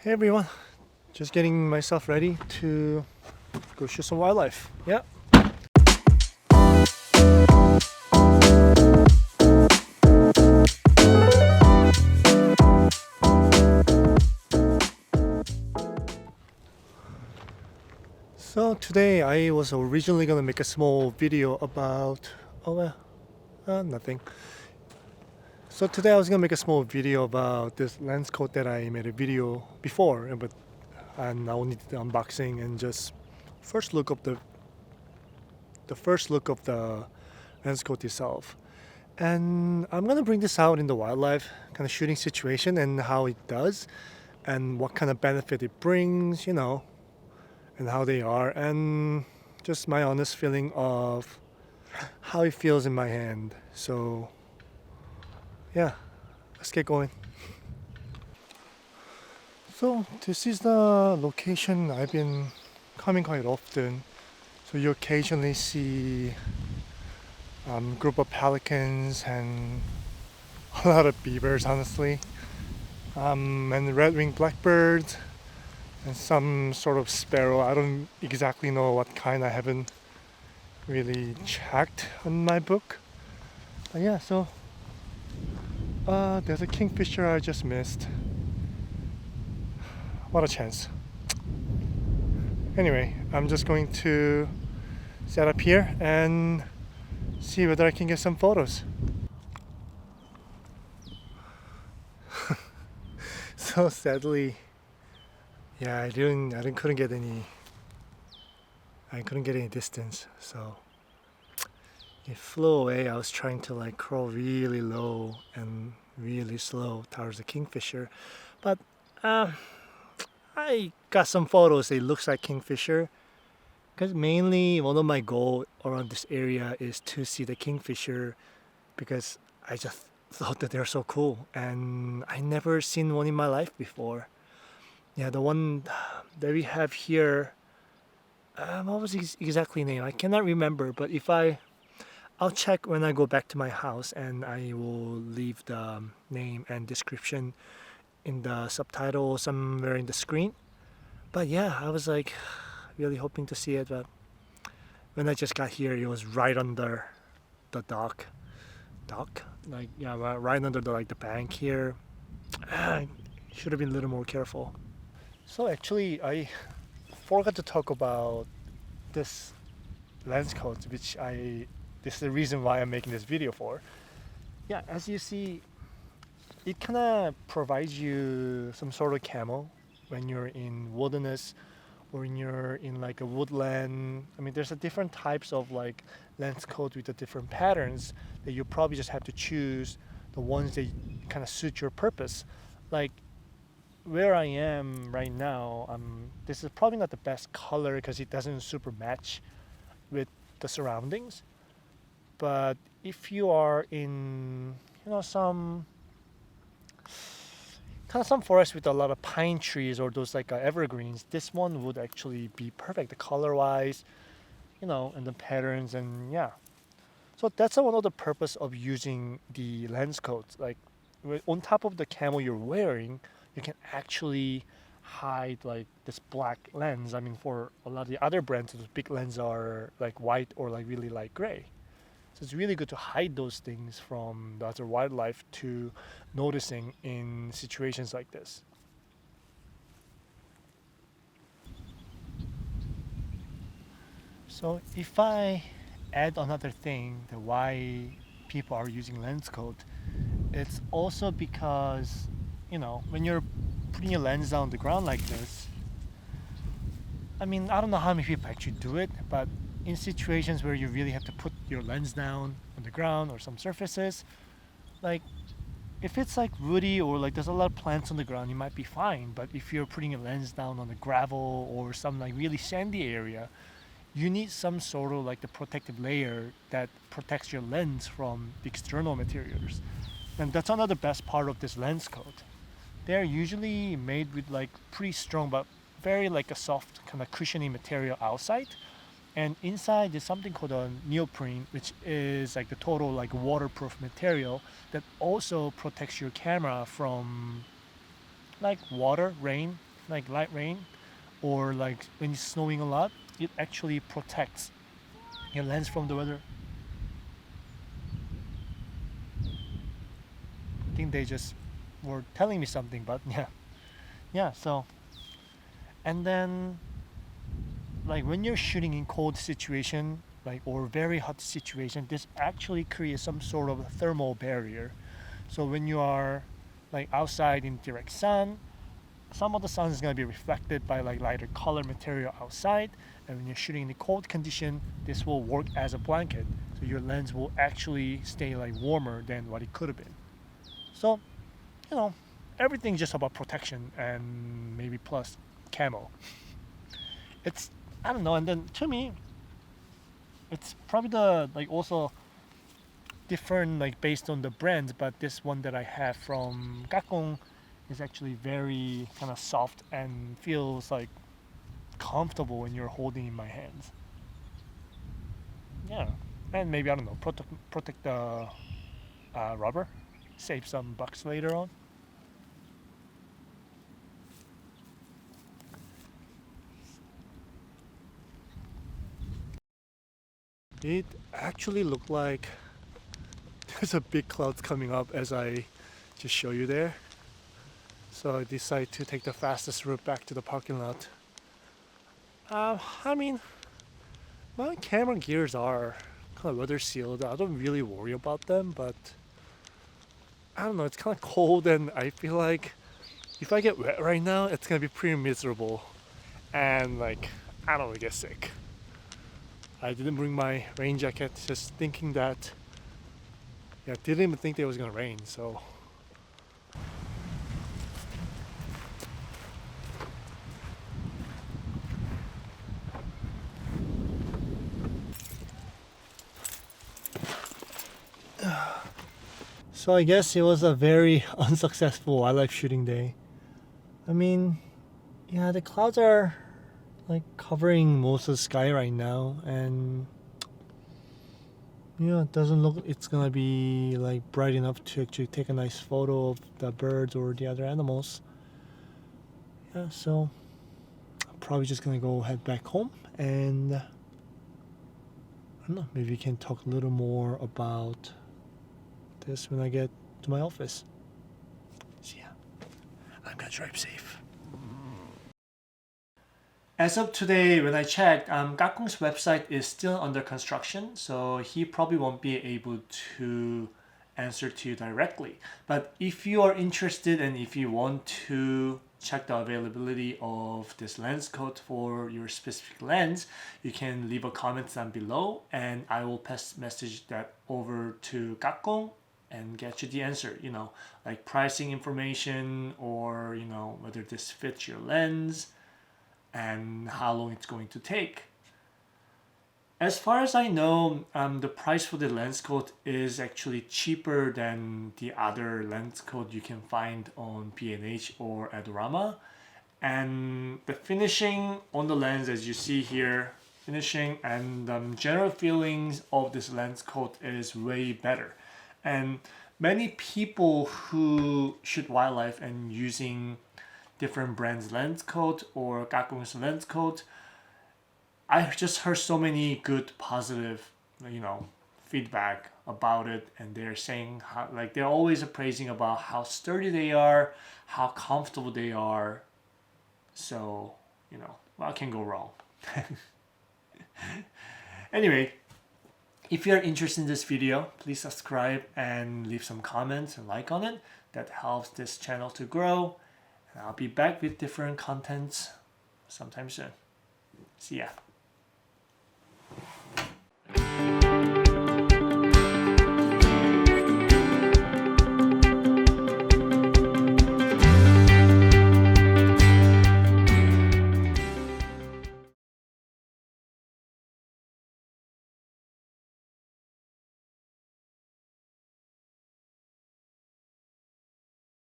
Hey everyone, just getting myself ready to go shoot some wildlife. Yeah. So today I was originally gonna make a small video about, nothing. So today I was gonna make a small video about this lens coat that I made a video before, but and I only did the unboxing and just first look of the first look of the lens coat itself. And I'm gonna bring this out in the wildlife kind of shooting situation and how it does and what kind of benefit it brings, and how they are, and just my honest feeling of how it feels in my hand. So, yeah, let's get going. So, this is the location I've been coming quite often. So, you occasionally see group of pelicans and a lot of beavers, honestly, and red-winged blackbirds and some sort of sparrow. I don't exactly know what kind. I haven't really checked on my book. But yeah, so there's a kingfisher I just missed. What a chance. Anyway, I'm just going to set up here and see whether I can get some photos. So sadly, yeah, I couldn't get any distance. So it flew away. I was trying to like crawl really low and really slow towards the kingfisher, but I got some photos. It looks like kingfisher, because mainly one of my goal around this area is to see the kingfisher, because I just thought that they're so cool and I never seen one in my life before. Yeah, the one that we have here, what was exactly name? I cannot remember, but I'll check when I go back to my house, and I will leave the name and description in the subtitle somewhere in the screen. But yeah, I was like really hoping to see it, but when I just got here, it was right under the dock. Like, yeah, right under the bank here. I should have been a little more careful. So actually, I forgot to talk about this lens coat, which this is the reason why I'm making this video for. Yeah, as you see, it kind of provides you some sort of camo when you're in wilderness or when you're in like a woodland. I mean, there's a different types of like lens coat with the different patterns that you probably just have to choose the ones that kind of suit your purpose. Like where I am right now, this is probably not the best color because it doesn't super match with the surroundings. But if you are in, some kind of some forest with a lot of pine trees or those like evergreens, this one would actually be perfect, the color wise, and the patterns, and yeah. So that's one of the purpose of using the lens coats. Like on top of the camo you're wearing, you can actually hide like this black lens. I mean, for a lot of the other brands, those big lenses are like white or like really light gray. So it's really good to hide those things from the other wildlife to noticing in situations like this. So if I add another thing that why people are using lens coat, it's also because, when you're putting your lens down the ground like this, I mean, I don't know how many people actually do it, but in situations where you really have to put your lens down on the ground or some surfaces, like if it's like woody or like there's a lot of plants on the ground, you might be fine. But if you're putting your lens down on the gravel or some like really sandy area, you need some sort of like the protective layer that protects your lens from the external materials. And that's another best part of this lens coat. They're usually made with like pretty strong but very like a soft kind of cushiony material outside, and inside there's something called a neoprene, which is like the total like waterproof material that also protects your camera from like water, rain, like light rain or like when it's snowing a lot, it actually protects your lens from the weather. I think they just were telling me something, but yeah, yeah. So and then like when you're shooting in cold situation, like or very hot situation, this actually creates some sort of thermal barrier. So when you are like outside in direct sun, some of the sun is going to be reflected by like lighter color material outside, and when you're shooting in the cold condition, this will work as a blanket, so your lens will actually stay like warmer than what it could have been. So you know, everything's just about protection and maybe plus camo. It's I don't know, and then to me, it's probably the like also different like based on the brands, but this one that I have from Kkakung is actually very kind of soft and feels like comfortable when you're holding in my hands. Yeah, and maybe I don't know, protect the rubber, save some bucks later on. It actually looked like there's a big cloud coming up as I just show you there. So I decided to take the fastest route back to the parking lot. I mean, my camera gears are kind of weather sealed. I don't really worry about them, but I don't know. It's kind of cold, and I feel like if I get wet right now, it's gonna be pretty miserable, and like I don't want to get sick. I didn't bring my rain jacket, just thinking that. Yeah, didn't even think that it was gonna rain. So So I guess it was a very unsuccessful wildlife shooting day. I mean, yeah, the clouds are like covering most of the sky right now, and yeah, it doesn't look it's gonna be like bright enough to actually take a nice photo of the birds or the other animals. Yeah, so I'm probably just gonna go head back home, and I don't know, maybe we can talk a little more about this when I get to my office. So yeah, I'm gonna drive safe. As of today, when I checked, Kkakung's website is still under construction, so he probably won't be able to answer to you directly. But if you are interested and if you want to check the availability of this lens coat for your specific lens, you can leave a comment down below, and I will pass message that over to Kkakung and get you the answer. You know, like pricing information, or you know whether this fits your lens and how long it's going to take. As far as I know, the price for the lens coat is actually cheaper than the other lens coat you can find on B&H or Adorama. And the finishing on the lens, as you see here, finishing and general feelings of this lens coat is way better. And many people who shoot wildlife and using different brands lens coat or Kkakung's lens coat, I just heard so many good positive, you know, feedback about it, and they're saying how like they're always praising about how sturdy they are, how comfortable they are. So you know, what can go wrong? Anyway, if you're interested in this video, please subscribe and leave some comments and like on it. That helps this channel to grow. And I'll be back with different contents sometime soon. See ya.